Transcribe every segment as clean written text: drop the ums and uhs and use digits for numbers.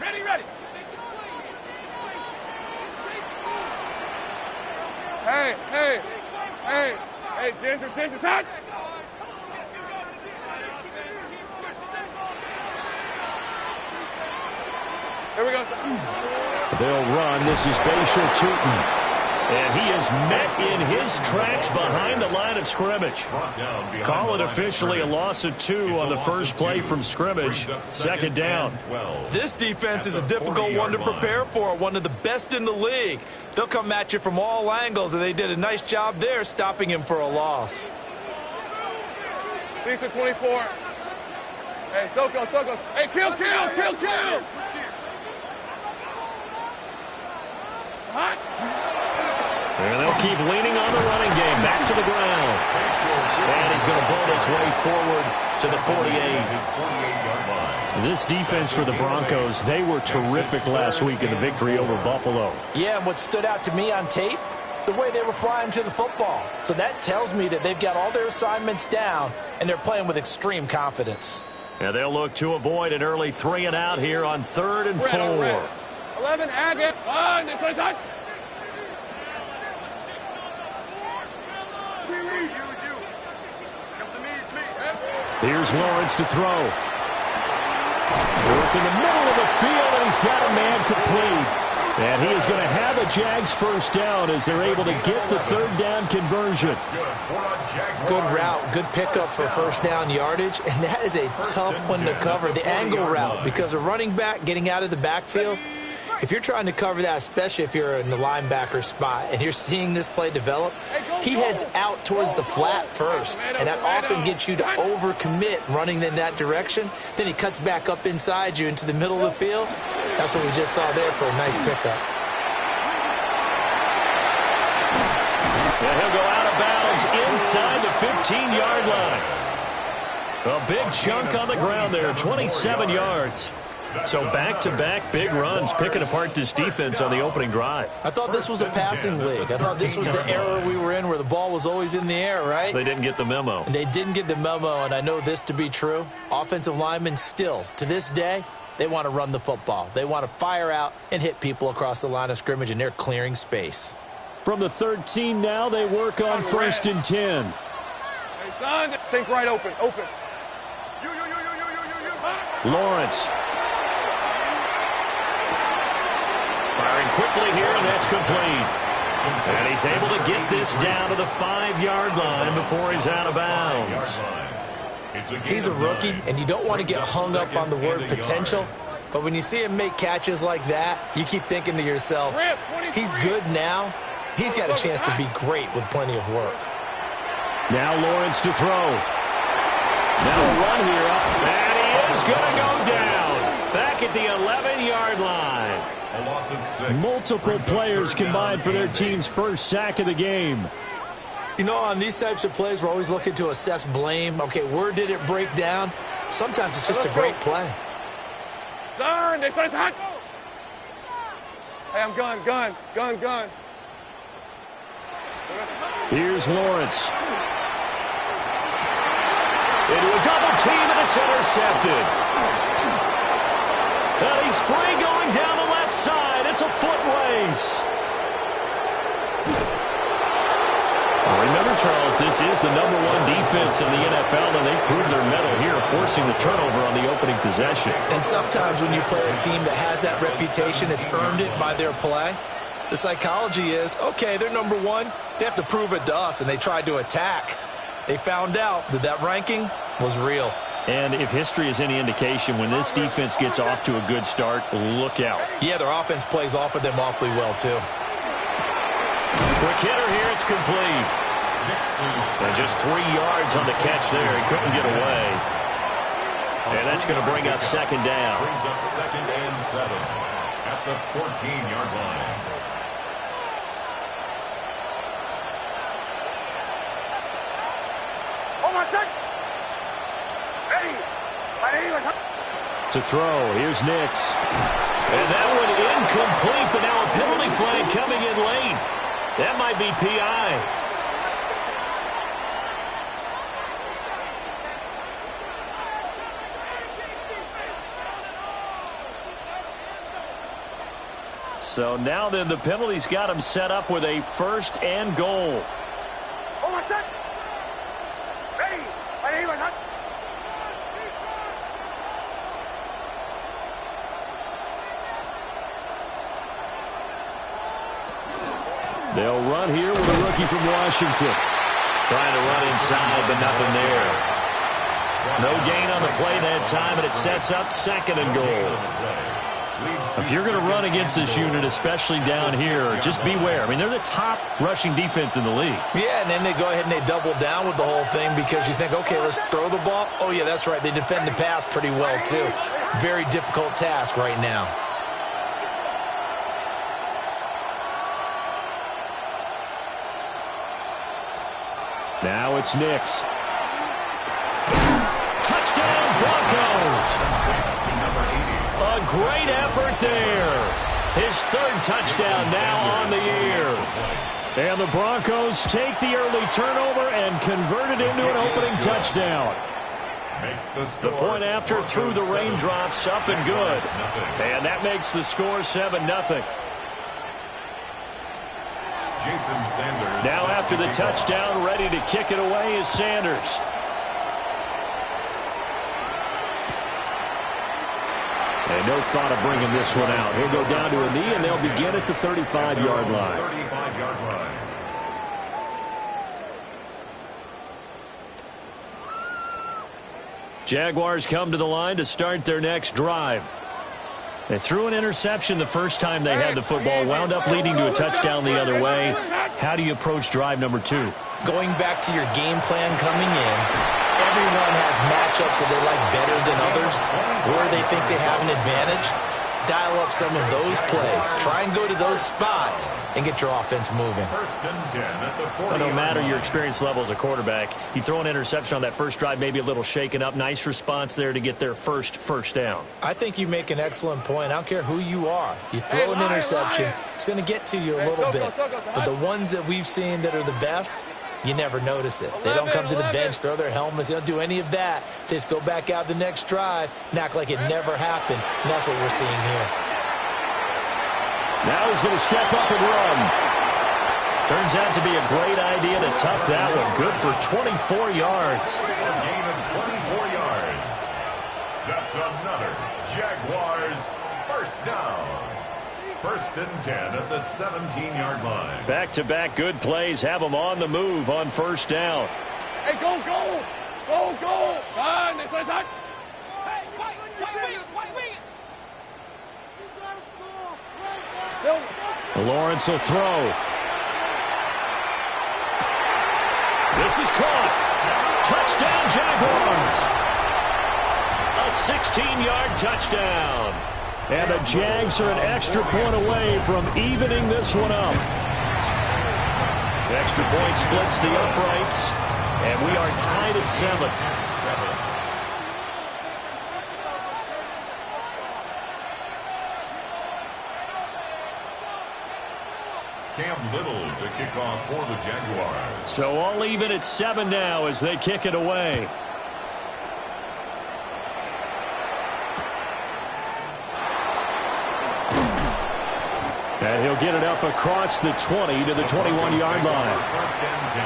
Ready. Hey, Ginger, touch! Here we go. They'll run. This is Bashir Tootin. And he is met in his tracks behind the line of scrimmage. Call it officially a loss of 2 on the first play from scrimmage. Second down. This defense is a difficult one to prepare for, one of the best in the league. They'll come at you from all angles, and they did a nice job there stopping him for a loss. Decent 24. Hey, Soko. Hey, kill. Hot. And they'll keep leaning on the running game. Back to the ground. And he's going to bolt his way forward to the 48. This defense for the Broncos, they were terrific last week in the victory over Buffalo. Yeah, and what stood out to me on tape, the way they were flying to the football. So that tells me that they've got all their assignments down, and they're playing with extreme confidence. And they'll look to avoid an early 3 and out here on 3rd and 4. 11, Agate. 1, this one's hot. Here's Lawrence to throw. Work in the middle of the field, and he's got a man complete. And he is going to have a Jags first down as they're able to get the 3rd down conversion. Good route, good pickup for first down yardage, and that is a tough one to cover, the angle route, because a running back getting out of the backfield, if you're trying to cover that, especially if you're in the linebacker spot and you're seeing this play develop, he heads out towards the flat first, and that often gets you to overcommit running in that direction. Then he cuts back up inside you into the middle of the field. That's what we just saw there for a nice pickup. And he'll go out of bounds inside the 15-yard line. A big chunk on the ground there, 27 yards. So back-to-back big runs, picking apart this defense on the opening drive. I thought this was a passing league. I thought this was the era we were in where the ball was always in the air, right? They didn't get the memo. And they didn't get the memo, and I know this to be true. Offensive linemen still, to this day, they want to run the football. They want to fire out and hit people across the line of scrimmage, and they're clearing space. From the 13 now, they work on 1st and 10. Hey, son, think right open. Lawrence. Firing quickly here, and that's complete. And he's able to get this down to the 5-yard line before he's out of bounds. He's a rookie, and you don't want to get hung up on the word potential. But when you see him make catches like that, you keep thinking to yourself, he's good now. He's got a chance to be great with plenty of work. Now Lawrence to throw. Now a run here up. And he is going to go down. Back at the 11-yard line. Multiple players combined for their team's first sack of the game. You know, on these types of plays, we're always looking to assess blame. Okay, where did it break down? Sometimes it's just a great play. Darn, they started hot. Hey, I'm gun. Here's Lawrence. Into a double team, and it's intercepted. And he's free going down the left side. It's a foot race. Remember, Charles, this is the #1 defense in the NFL, and they proved their mettle here, forcing the turnover on the opening possession. And sometimes when you play a team that has that reputation, it's earned it by their play. The psychology is, okay, they're #1. They have to prove it to us, and they tried to attack. They found out that that ranking was real. And if history is any indication, when this defense gets off to a good start, look out. Yeah, their offense plays off of them awfully well, too. Quick hitter here, it's complete. And just 3 yards on the catch there. He couldn't get away. And that's going to bring up second down. Brings up 2nd and 7 at the 14-yard line. To throw, here's Nix. And that one incomplete, but now a penalty flag coming in late. That might be PI. So now then, the penalty's got him set up with a 1st and goal. They'll run here with a rookie from Washington. Trying to run inside, but nothing there. No gain on the play that time, and it sets up 2nd and goal. If you're going to run against this unit, especially down here, just beware. I mean, they're the top rushing defense in the league. Yeah, and then they go ahead and they double down with the whole thing because you think, okay, let's throw the ball. Oh, yeah, that's right. They defend the pass pretty well, too. Very difficult task right now. Now it's Nix. Touchdown, Broncos! A great effort there. His 3rd touchdown now on the year. And the Broncos take the early turnover and convert it into an opening touchdown. The point after through the raindrops, up and good. And that makes the score 7-0. Now after the touchdown, ready to kick it away is Sanders. And no thought of bringing this one out. He'll go down to a knee, and they'll begin at the 35-yard line. Jaguars come to the line to start their next drive. They threw an interception the first time they had the football, wound up leading to a touchdown the other way. How do you approach drive number 2? Going back to your game plan coming in, everyone has matchups that they like better than others, where they think they have an advantage. Dial up some of those plays. Try and go to those spots and get your offense moving. Well, no matter your experience level as a quarterback, you throw an interception on that first drive, maybe a little shaken up. Nice response there to get their first down. I think you make an excellent point. I don't care who you are. You throw an interception, it's going to get to you a little bit. But the ones that we've seen that are the best, you never notice it. They don't come to the bench, throw their helmets. They don't do any of that. They just go back out the next drive and act like it never happened. And that's what we're seeing here. Now he's going to step up and run. Turns out to be a great idea to tuck that one. Good for 24 yards. A gain of 24 yards. That's another Jaguars first down. 1st and 10 at the 17-yard line. Back-to-back good plays have them on the move on 1st down. Hey, go! Lawrence will throw. This is caught. Touchdown, Jaguars. A 16-yard touchdown. And the Jags are an extra point away from evening this one up. The extra point splits the uprights, and we are tied at 7. Cam Little to kick off for the Jaguars. So all even at 7 now as they kick it away. And he'll get it up across the 20 to the 21-yard line. 1st and 10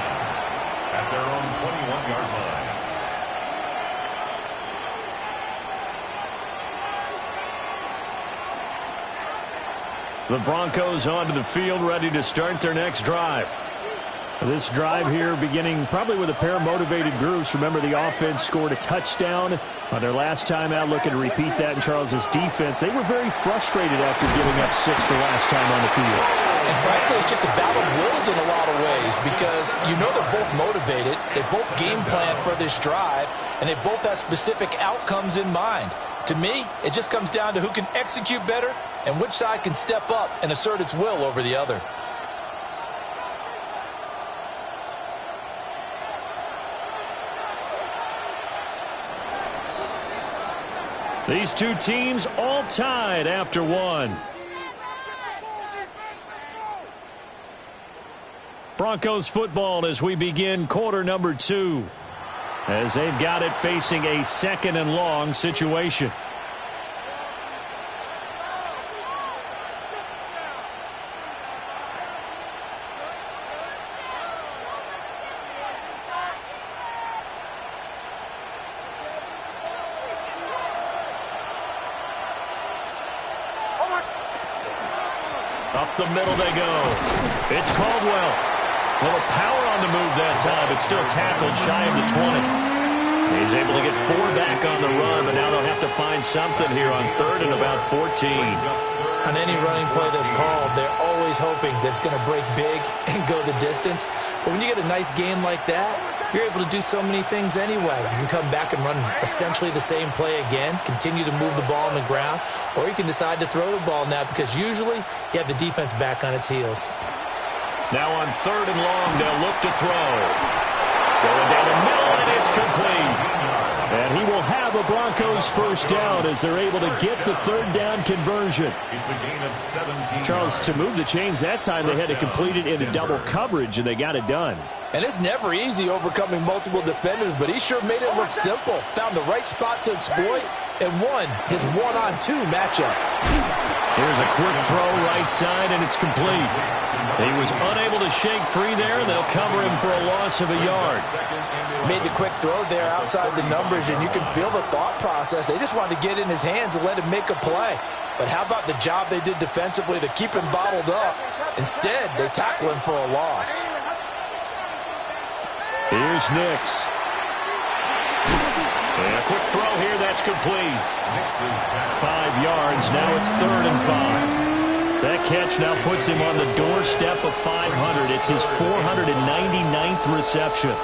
at their own 21-yard line. The Broncos onto the field, ready to start their next drive. This drive here beginning probably with a pair of motivated groups. Remember, the offense scored a touchdown on their last time out. Looking to repeat that in Charles's defense. They were very frustrated after giving up 6 the last time on the field. And frankly, it's just a battle of wills in a lot of ways because you know they're both motivated. They both game plan for this drive, and they both have specific outcomes in mind. To me, it just comes down to who can execute better and which side can step up and assert its will over the other. These two teams all tied after 1. Broncos football as we begin quarter number 2. As they've got it facing a 2nd and long situation. Up the middle they go. It's Caldwell. A little power on the move that time, but still tackled shy of the 20. He's able to get 4 back on the run, but now they'll have to find something here on 3rd and about 14. On any running play that's called, they're always hoping that it's going to break big and go the distance. But when you get a nice game like that, you're able to do so many things anyway. You can come back and run essentially the same play again, continue to move the ball on the ground, or you can decide to throw the ball now because usually you have the defense back on its heels. Now on 3rd and long, they'll look to throw. Going down the middle, and it's complete. And he will have a Broncos first down as they're able to get the 3rd down conversion. It's a gain of 17. Charles, to move the chains that time, they had to complete it in a double coverage, and they got it done. And it's never easy overcoming multiple defenders, but he sure made it look simple. Found the right spot to exploit and won his 1-on-2 matchup. Here's a quick throw right side, and it's complete. He was unable to shake free there, and they'll cover him for a loss of a yard. Made the quick throw there outside the numbers, and you can feel the thought process. They just wanted to get in his hands and let him make a play. But how about the job they did defensively to keep him bottled up? Instead, they tackle him for a loss. Here's Nix. And a quick throw here, that's complete. 5 yards, now it's 3rd and 5. That catch now puts him on the doorstep of 500. It's his 499th reception.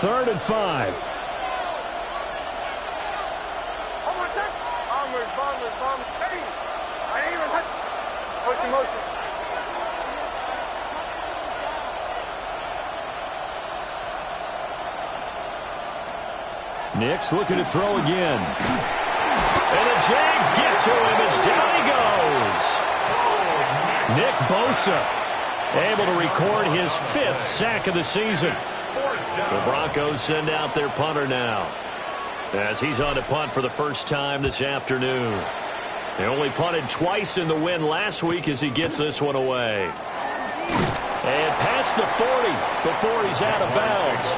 Third and 5. Motion. Nix looking to throw again. And the Jags get to him as down he goes. Nick Bosa able to record his 5th sack of the season. The Broncos send out their punter now as he's on to punt for the first time this afternoon. They only punted twice in the win last week as he gets this one away. And past the 40 before he's out of bounds.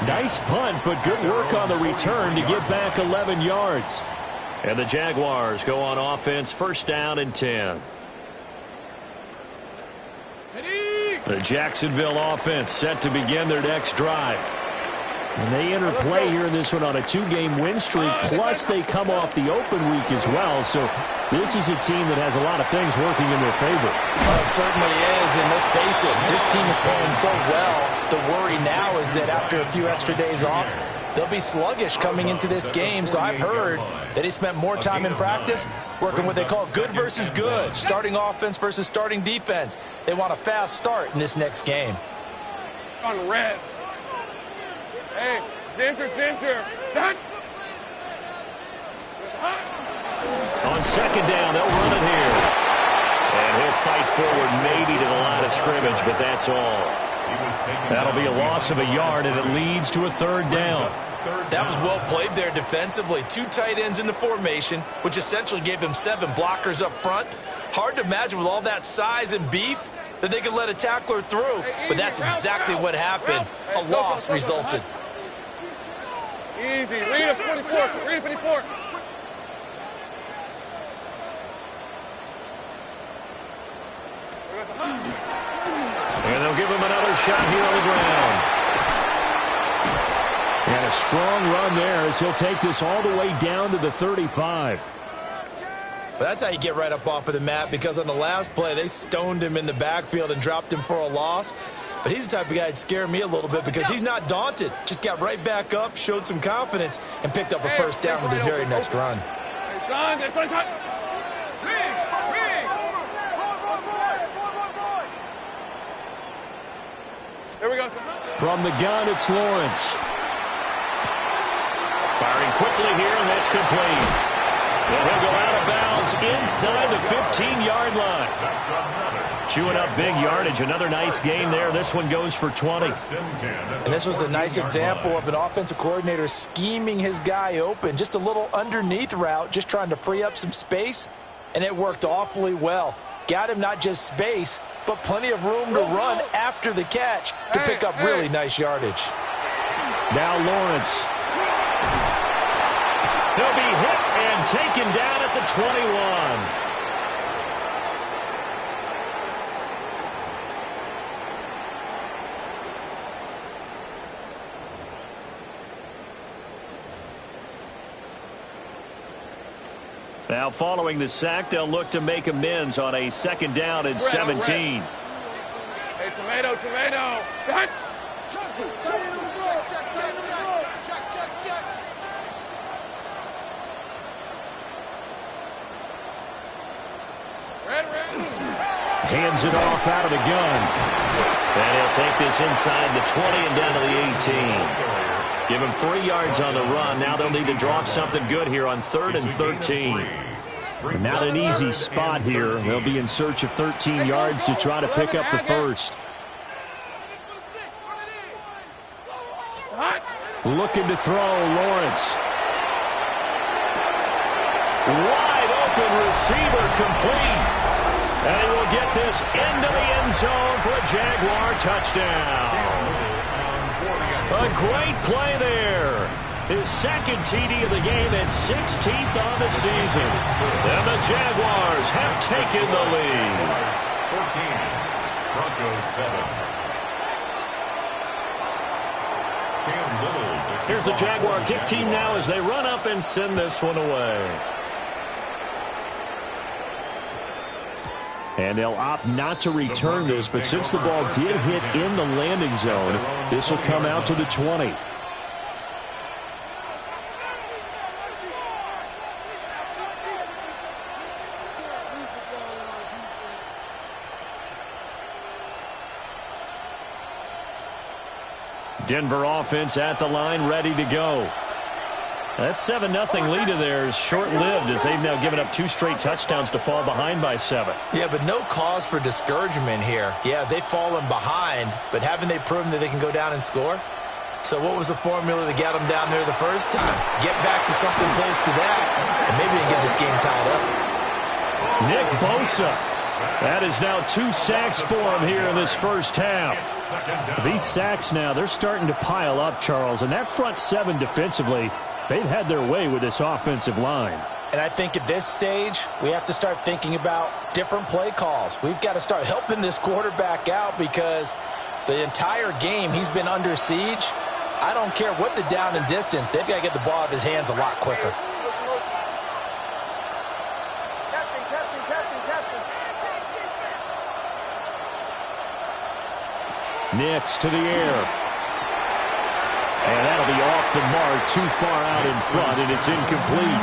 Nice punt, but good work on the return to get back 11 yards. And the Jaguars go on offense, first down and 10. The Jacksonville offense set to begin their next drive. And they enter play here in this one on a 2-game win streak, plus they come off the open week as well. So this is a team that has a lot of things working in their favor. Well, it certainly is, and let's face it, this team is playing so well. The worry now is that after a few extra days off, they'll be sluggish coming into this game. So I've heard that he spent more time in practice working what they call good versus good, starting offense versus starting defense. They want a fast start in this next game. On red. Hey, Ginger. On second down, they'll run it here. And he'll fight forward maybe to the line of scrimmage, but that's all. That'll be a loss of a yard, and it leads to a 3rd down. That was well played there defensively. 2 tight ends in the formation, which essentially gave them 7 blockers up front. Hard to imagine with all that size and beef that they could let a tackler through, but that's exactly what happened. A loss resulted. Easy. Read it 24. Read it 54. And they'll give him another shot here on the ground. And a strong run there as he'll take this all the way down to the 35. But that's how you get right up off of the mat, because on the last play, they stoned him in the backfield and dropped him for a loss. But he's the type of guy that'd scare me a little bit because he's not daunted. Just got right back up, showed some confidence, and picked up a first down with his very next run. Hey, son. Here we go. From the gun, it's Lawrence. Firing quickly here, and that's complete. And he'll go out of bounds inside the 15-yard line. Chewing up big yardage. Another nice gain there. This one goes for 20. And this was a nice example of an offensive coordinator scheming his guy open. Just a little underneath route, just trying to free up some space, and it worked awfully well. Got him not just space, but plenty of room to run after the catch to pick up really nice yardage. Now Lawrence. He'll be hit and taken down at the 21. Now, following the sack, they'll look to make amends on a 2nd down and 17. Hey, tomato. Cut. Red. Hands it off out of the gun. And he'll take this inside the 20 and down to the 18. Give him 3 yards on the run. Now they'll need to drop something good here on 3rd and 13. Not an easy spot here. They'll be in search of 13 yards to try to pick up the first. Looking to throw, Lawrence. Wide open receiver complete. And he will get this into the end zone for a Jaguar touchdown. A great play there. His 2nd TD of the game and 16th on the season. And the Jaguars have taken the lead. 14, Broncos 7. Here's the Jaguar kick team now as they run up and send this one away. And they'll opt not to return this, but since the ball did hit in the landing zone, this will come out to the 20. Denver offense at the line, ready to go. That 7-0 lead of theirs short-lived as they've now given up 2 straight touchdowns to fall behind by 7. Yeah, but no cause for discouragement here. Yeah, they've fallen behind, but haven't they proven that they can go down and score? So what was the formula to get them down there the first time? Get back to something close to that, and maybe they can get this game tied up. Nick Bosa. That is now 2 sacks for him here in this first half. These sacks now, they're starting to pile up, Charles, and that front 7 defensively, they've had their way with this offensive line. And I think at this stage, we have to start thinking about different play calls. We've got to start helping this quarterback out because the entire game he's been under siege. I don't care what the down and distance. They've got to get the ball out of his hands a lot quicker. Nix to the air. And that'll be off the mark, too far out in front, and it's incomplete.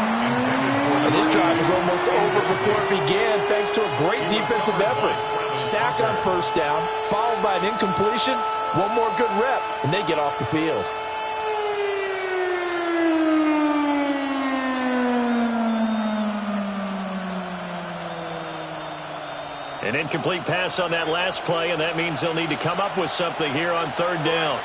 And this drive was almost over before it began thanks to a great defensive effort. Sack on first down, followed by an incompletion. One more good rep, and they get off the field. An incomplete pass on that last play, and that means they'll need to come up with something here on 3rd down.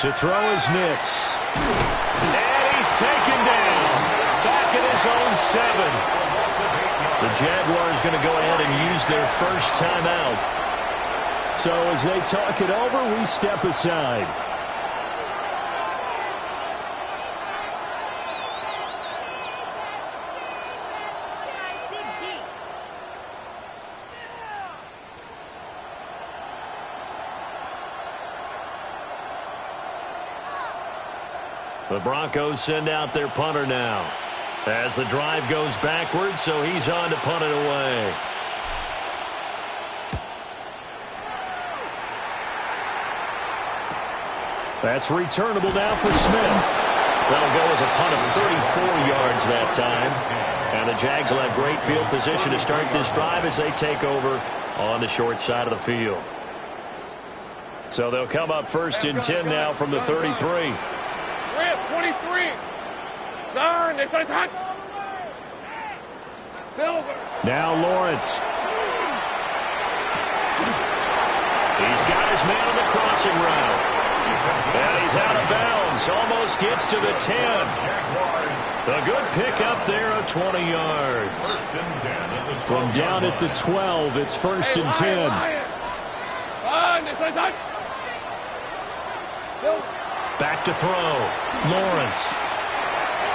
To throw is Nix. And he's taken down. Back at his own 7. The Jaguars going to go ahead and use their first timeout. So as they talk it over, we step aside. The Broncos send out their punter now as the drive goes backwards, so he's on to punt it away. That's returnable now for Smith. That'll go as a punt of 34 yards that time. And the Jags will have great field position to start this drive as they take over on the short side of the field. So they'll come up 1st and 10 now from the 33. 23. Turn. It's hot. Silver. Now Lawrence. He's got his man on the crossing route. And he's out of bounds. Almost gets to the 10. A good pickup there of 20 yards. From down at the 12, it's 1st and 10. Back to throw. Lawrence.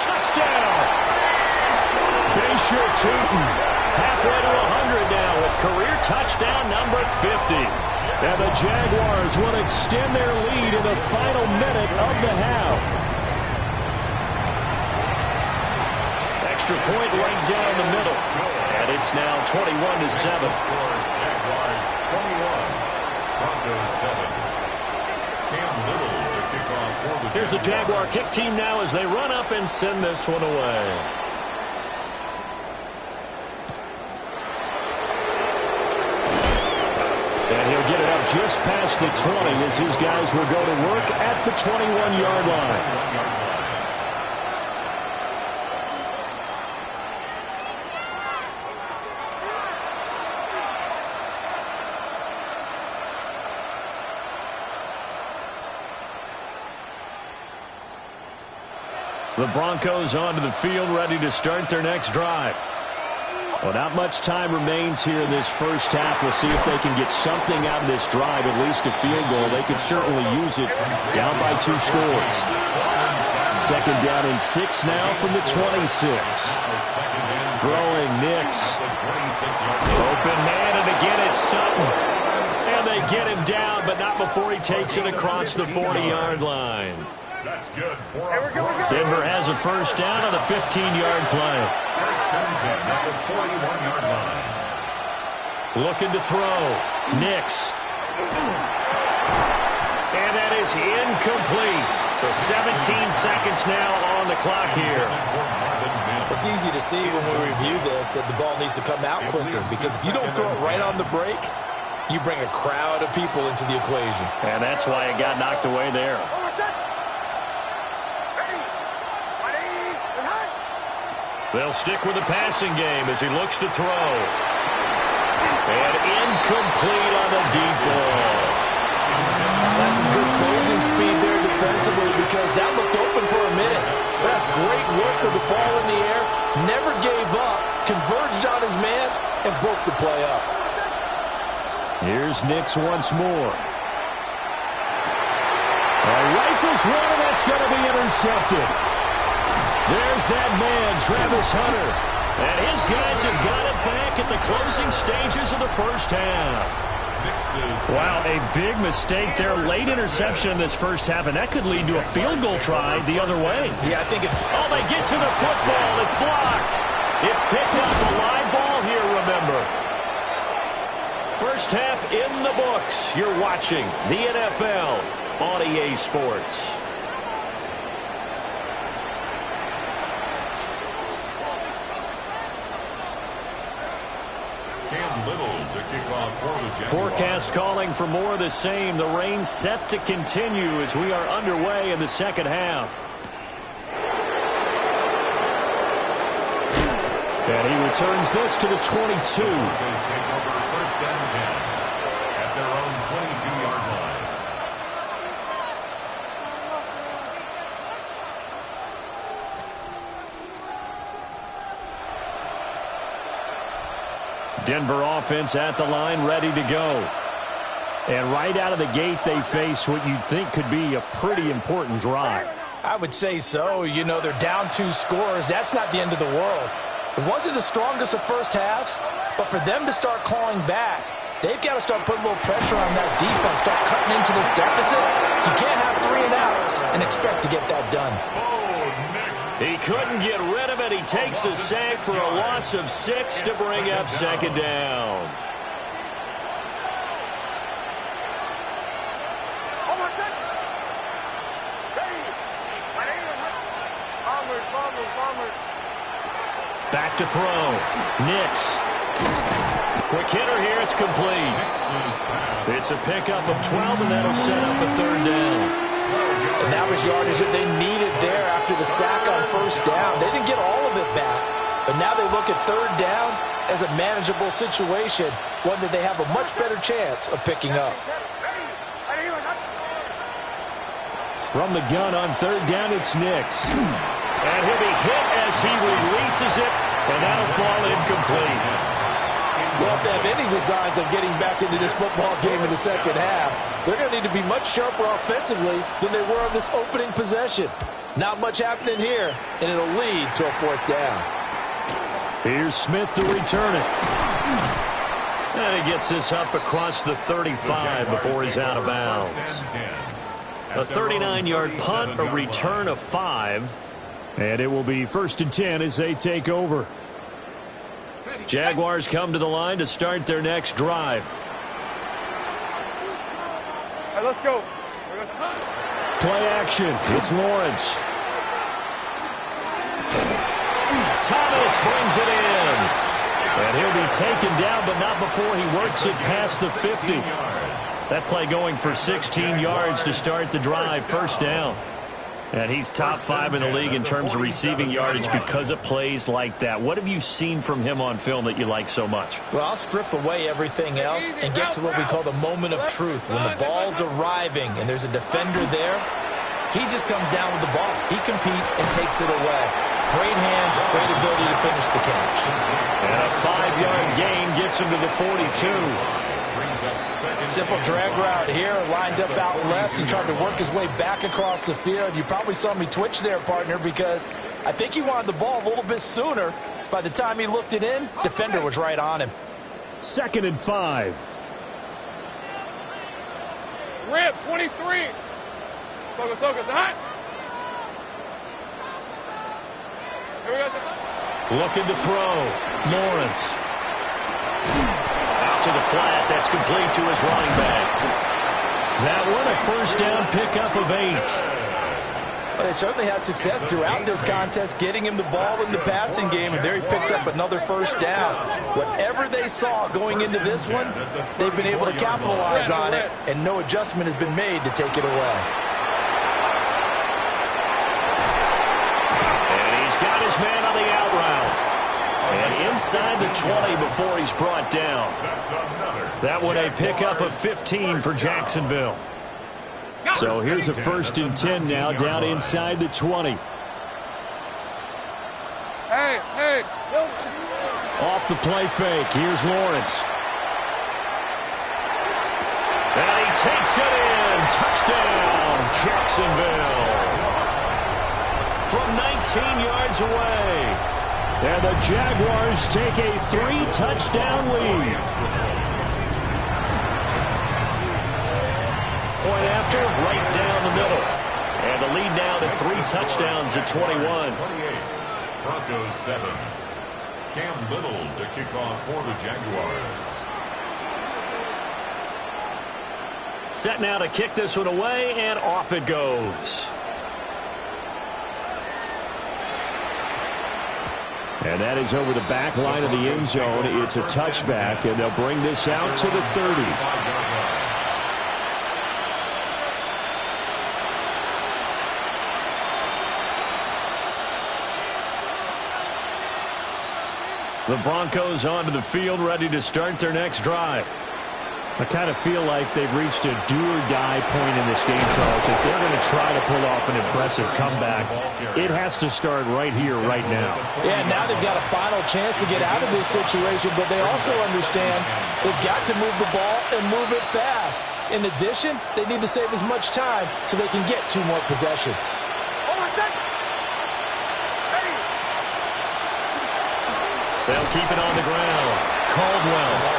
Touchdown! Bayshore Tootin halfway to 100 now with career touchdown number 50. And the Jaguars will extend their lead in the final minute of the half. Extra point right down the middle. And it's now 21-7. Jaguars 21, Broncos 7. Cam Little to kick off for the Here's the Jaguar kick team now as they run up and send this one away. And he'll get it up just past the 20 as his guys will go to work at the 21-yard line. The Broncos onto the field, ready to start their next drive. Well, not much time remains here in this first half. We'll see if they can get something out of this drive, at least a field goal. They could certainly use it down by 2 scores. 2nd down and 6 now from the 26. Throwing Nix. Open man, and again it's Sutton. And they get him down, but not before he takes it across the 40-yard line. That's good. Denver has a 1st down on the 15-yard play. 1st and 10 at the 41-yard line. Looking to throw. Nix. And that is incomplete. So 17 seconds now on the clock here. It's easy to see when we review this that the ball needs to come out quicker, because if you don't throw it right on the break, you bring a crowd of people into the equation. And that's why it got knocked away there. They'll stick with the passing game as he looks to throw. And incomplete on the deep ball. That's some good closing speed there defensively, because that looked open for a minute. That's great work with the ball in the air. Never gave up, converged on his man, and broke the play up. Here's Nix once more. Rifles one, and that's going to be intercepted. There's that man, Travis Hunter. And his guys have got it back at the closing stages of the first half. Wow, a big mistake there. Late interception in this first half, and that could lead to a field goal try the other way. Yeah, I think Oh, they get to the football. It's blocked. It's picked up. A live ball here, remember. First half in the books. You're watching the NFL on EA Sports. Forecast calling for more of the same. The rain set to continue as we are underway in the second half. And he returns this to the 22. Take over 1st and 10 at their own 22-yard line. Denver offense at the line, ready to go. And right out of the gate, they face what you'd think could be a pretty important drive. I would say so. You know, they're down 2 scores. That's not the end of the world. It wasn't the strongest of first halves, but for them to start clawing back, they've got to start putting a little pressure on that defense, start cutting into this deficit. You can't have 3 and outs and expect to get that done. He couldn't get rid of it. He takes a sack for a loss of 6 to bring up 2nd down. Back to throw. Nix. Quick hitter here. It's complete. It's a pickup of 12, and that'll set up a 3rd down. And that was yardage that they needed there after the sack on 1st down. They didn't get all of it back, But now they look at third down as a manageable situation, one that they have a much better chance of picking up. From the gun on third down, it's Nix. And he'll be hit as he releases it, and that'll fall incomplete. Well, if they have any designs of getting back into this football game in the second half, they're going to need to be much sharper offensively than they were on this opening possession. Not much happening here, and it'll lead to a fourth down. Here's Smith to return it. And he gets this up across the 35 before he's out of bounds. A 39-yard punt, a return of 5. And it will be 1st and 10 as they take over. Jaguars come to the line to start their next drive. All right, let's go. Play action. It's Lawrence. Thomas brings it in. And he'll be taken down, but not before he works it past the 50. That play going for 16 yards to start the drive. First down. And he's top 5 in the league in terms of receiving yardage because of plays like that. What have you seen from him on film that you like so much? Well, I'll strip away everything else and get to what we call the moment of truth. When the ball's arriving and there's a defender there, he just comes down with the ball. He competes and takes it away. Great hands, great ability to finish the catch. And a 5-yard gain gets him to the 42. Simple drag route here, lined up out left and tried to work his way back across the field. You probably saw me twitch there, partner, because I think he wanted the ball a little bit sooner. By the time he looked it in, defender was right on him. 2nd and 5. Rip, 23. Soka, hot. Here we go. Looking to throw. Lawrence. Out to the flat. That's complete to his running back. That one a first down pickup of 8. Well, they certainly had success throughout this contest, getting him the ball in the passing game, and there he picks up another first down. Whatever they saw going into this one, they've been able to capitalize on it, and no adjustment has been made to take it away. And he's got his man on the out route. And inside the 20 before he's brought down. That one a pickup of 15 for Jacksonville. So here's a 1st and 10 now, down inside the 20. Hey. Off the play fake, here's Lawrence. And he takes it in. Touchdown, Jacksonville. From 19 yards away. And the Jaguars take a 3-touchdown lead. Point after, right down the middle. And the lead now to 3 touchdowns at 21. 28, Broncos 7. Cam Little to kick off for the Jaguars. Set now to kick this one away, and off it goes. And that is over the back line of the end zone. It's a touchback, and they'll bring this out to the 30. The Broncos onto the field, ready to start their next drive. I kind of feel like they've reached a do-or-die point in this game, Charles. If they're going to try to pull off an impressive comeback, it has to start right here, right now. Yeah, now they've got a final chance to get out of this situation, but they also understand they've got to move the ball and move it fast. In addition, they need to save as much time so they can get 2 more possessions. They'll keep it on the ground. Caldwell.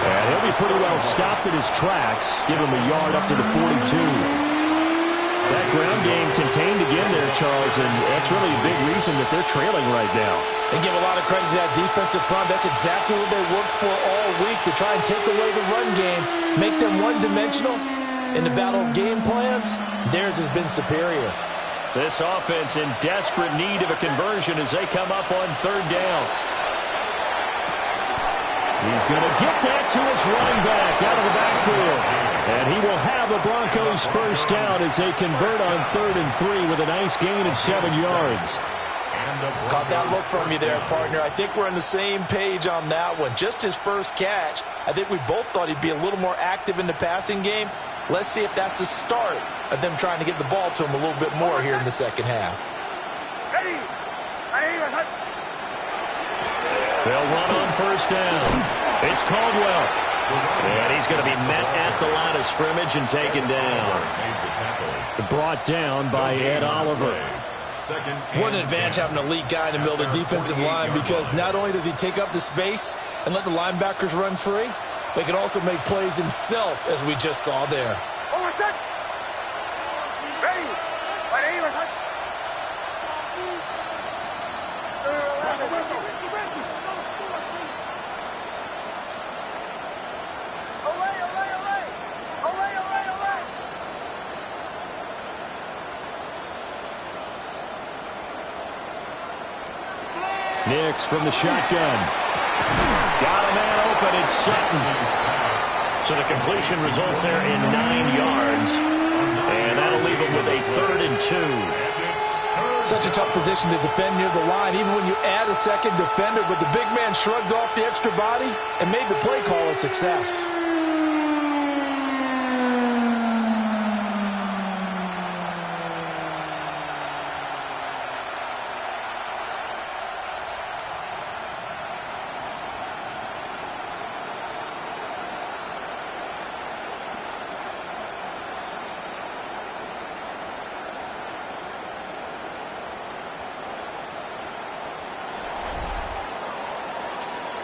And he'll be pretty well stopped at his tracks. Give him a yard up to the 42. That ground game contained again there, Charles, and that's really a big reason that they're trailing right now. They give a lot of credit to that defensive front. That's exactly what they worked for all week, to try and take away the run game, make them one-dimensional. In the battle of game plans, theirs has been superior. This offense in desperate need of a conversion as they come up on 3rd down. He's going to get that to his running back out of the backfield. And he will have the Broncos first down as they convert on 3rd and 3 with a nice gain of 7 yards. And Caught that look from you there, partner. I think we're on the same page on that one. Just his first catch, I think we both thought he'd be a little more active in the passing game. Let's see if that's the start of them trying to get the ball to him a little bit more here in the second half. They'll run on first down. It's Caldwell. And he's going to be met at the line of scrimmage and taken down. Brought down by Ed Oliver. What an advantage having an elite guy in the middle of the defensive line, because not only does he take up the space and let the linebackers run free, but he can also make plays himself, as we just saw there. Nix from the shotgun. Got a man open. It's Sutton. So the completion results there in 9 yards. And that'll leave him with a 3rd and 2. Such a tough position to defend near the line, even when you add a second defender. But the big man shrugged off the extra body and made the play call a success.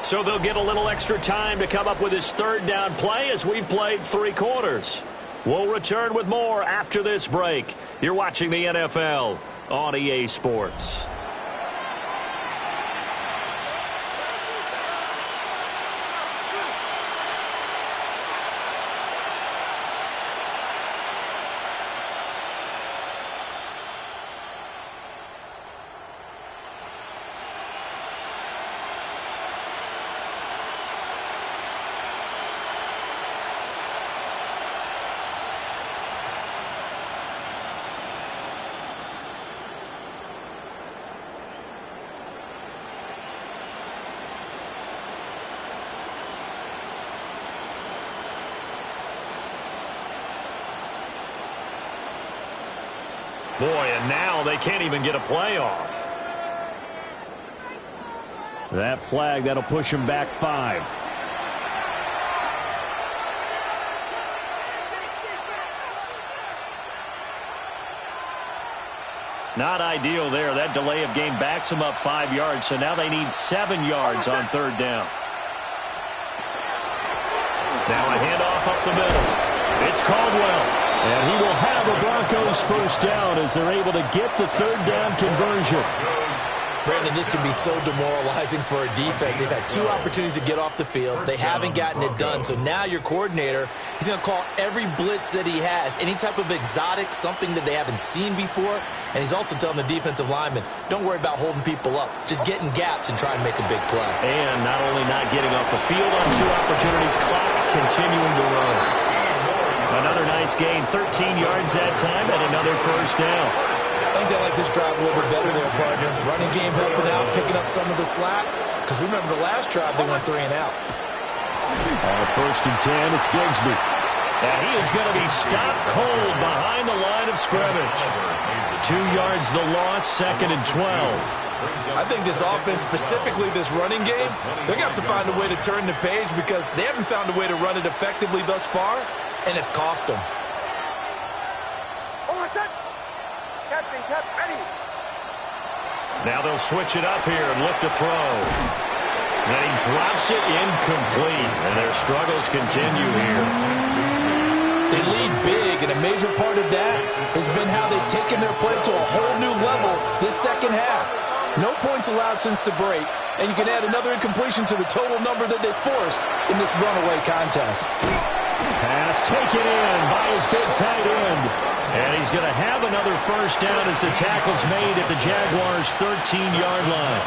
So they'll get a little extra time to come up with his 3rd down play as we've played 3 quarters. We'll return with more after this break. You're watching the NFL on EA Sports. Boy, and now they can't even get a play off. That flag, that'll push him back 5. Not ideal there. That delay of game backs them up 5 yards, so now they need 7 yards on 3rd down. Now a handoff up the middle. It's Caldwell. And he will have a Broncos 1st down as they're able to get the 3rd down conversion. Brandon, this can be so demoralizing for a defense. They've had 2 opportunities to get off the field. They haven't gotten it done. So now your coordinator, he's going to call every blitz that he has, any type of exotic, something that they haven't seen before. And he's also telling the defensive lineman, don't worry about holding people up. Just get in gaps and try and make a big play. And not only not getting off the field on 2 opportunities, clock continuing to run. Another nice gain, 13 yards that time, and another 1st down. I think they like this drive a little bit better there, partner. Running game helping out, picking up some of the slack. Because remember, the last drive, they went 3 and out. On 1st and 10, it's Bigsby. And he is going to be stopped cold behind the line of scrimmage. 2 yards the loss, 2nd and 12. I think this offense, specifically this running game, they're going to have to find a way to turn the page because they haven't found a way to run it effectively thus far, and it's cost them. Now they'll switch it up here and look to throw. And he drops it incomplete, and their struggles continue here. They lead big, and a major part of that has been how they've taken their play to a whole new level this second half. No points allowed since the break, and you can add another incompletion to the total number that they forced in this runaway contest. Pass taken in by his big tight end. And he's going to have another first down as the tackle's made at the Jaguars' 13-yard line.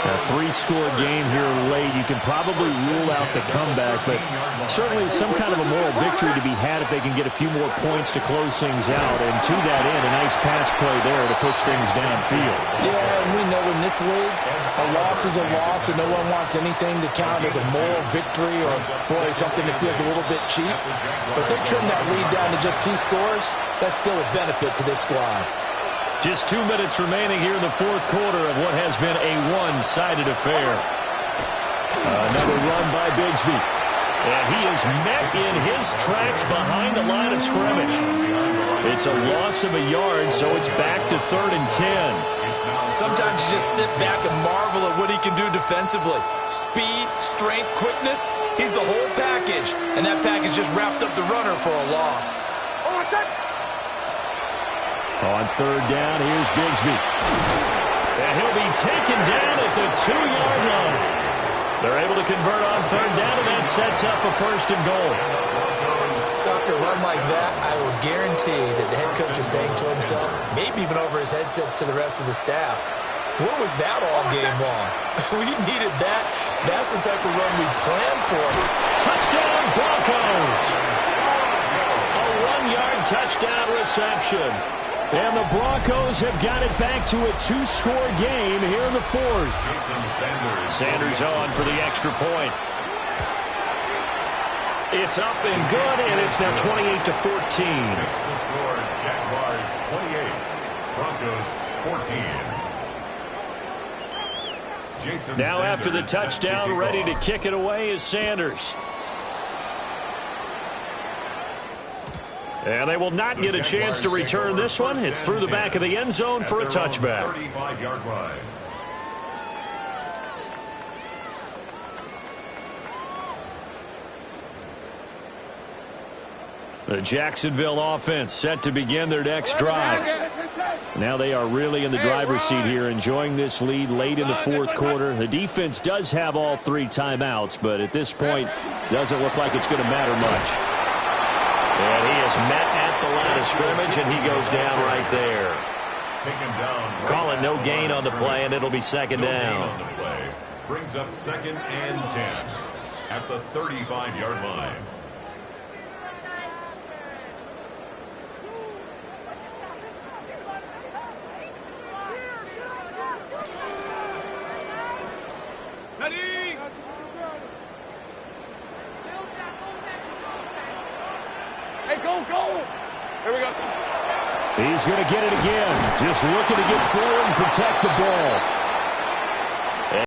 A three-score game here late. You can probably rule out the comeback, but certainly some kind of a moral victory to be had if they can get a few more points to close things out. And to that end, a nice pass play there to push things downfield. Yeah, and we know in this league, a loss is a loss, and no one wants anything to count as a moral victory or, boy, something that feels a little bit cheap. But they've trimmed that lead down to just 2 scores. That's still a benefit to this squad. Just 2 minutes remaining here in the fourth quarter of what has been a one-sided affair. Another run by Bigsby. And he is met in his tracks behind the line of scrimmage. It's a loss of a yard, so it's back to 3rd and 10. Sometimes you just sit back and marvel at what he can do defensively. Speed, strength, quickness. He's the whole package. And that package just wrapped up the runner for a loss. On 3rd down, here's Bigsby. And he'll be taken down at the 2-yard line. They're able to convert on 3rd down, and that sets up a 1st and goal. So after a run like that, I will guarantee that the head coach is saying to himself, maybe even over his headsets to the rest of the staff, what was that all game long? We needed that. That's the type of run we planned for. Touchdown, Broncos! A 1-yard touchdown reception. And the Broncos have got it back to a 2-score game here in the 4th. Sanders on for the extra point. It's up and good, and it's now 28-14. Next to score, Jaguars 28, Broncos 14. Jason now Sanders after the touchdown, ready to kick it away is Sanders. And they will not get a chance to return this one. It's through the back of the end zone for a touchback. 35-yard line. The Jacksonville offense set to begin their next drive. Now they are really in the driver's seat here, enjoying this lead late in the 4th quarter. The defense does have all 3 timeouts, but at this point, doesn't look like it's going to matter much. And he is met at the line of scrimmage, and he goes down right there. Taken down. Call it no gain on the play, and it'll be 2nd down. On the play. Brings up 2nd and 10 at the 35-yard line. Hey, go! Here we go. He's going to get it again. Just looking to get forward and protect the ball.